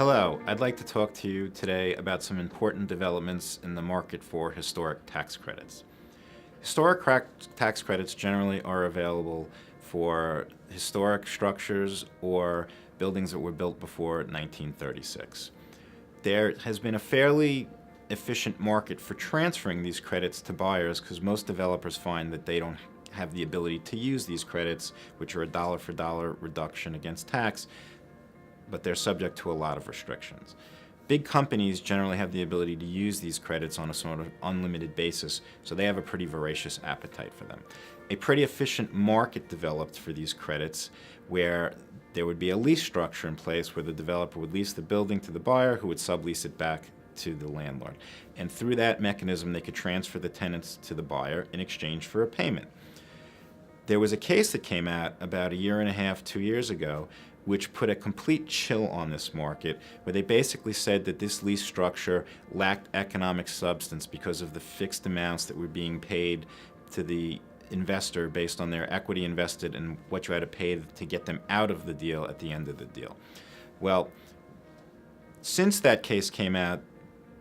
Hello, I'd like to talk to you today about some important developments in the market for historic tax credits. Tax credits generally are available for historic structures or buildings that were built before 1936. There has been a fairly efficient market for transferring these credits to buyers because most developers find that they don't have the ability to use these credits, which are a dollar for dollar reduction against tax, but they're subject to a lot of restrictions. Big companies generally have the ability to use these credits on a sort of unlimited basis, so they have a pretty voracious appetite for them. A pretty efficient market developed for these credits where there would be a lease structure in place where the developer would lease the building to the buyer who would sublease it back to the landlord. And through that mechanism, they could transfer the tenants to the buyer in exchange for a payment. There was a case that came out about a year and a half, 2 years ago, which put a complete chill on this market, where they basically said that this lease structure lacked economic substance because of the fixed amounts that were being paid to the investor based on their equity invested and what you had to pay to get them out of the deal at the end of the deal. Well, since that case came out,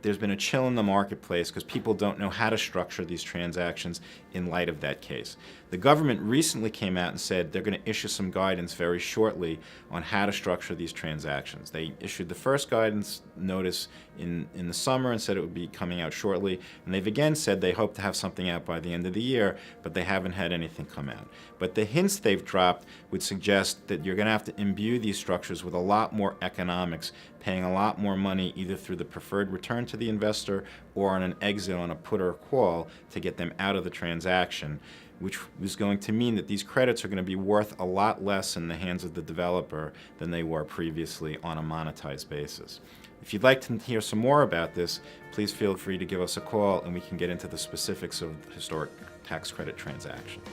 there's been a chill in the marketplace because people don't know how to structure these transactions in light of that case. The government recently came out and said they're going to issue some guidance very shortly on how to structure these transactions. They issued the first guidance notice in the summer and said it would be coming out shortly, and they've again said they hope to have something out by the end of the year, but they haven't had anything come out. But the hints they've dropped would suggest that you're going to have to imbue these structures with a lot more economics, paying a lot more money either through the preferred return to the investor or on an exit on a put or a call to get them out of the transaction, which is going to mean that these credits are going to be worth a lot less in the hands of the developer than they were previously on a monetized basis. If you'd like to hear some more about this, please feel free to give us a call and we can get into the specifics of historic tax credit transactions.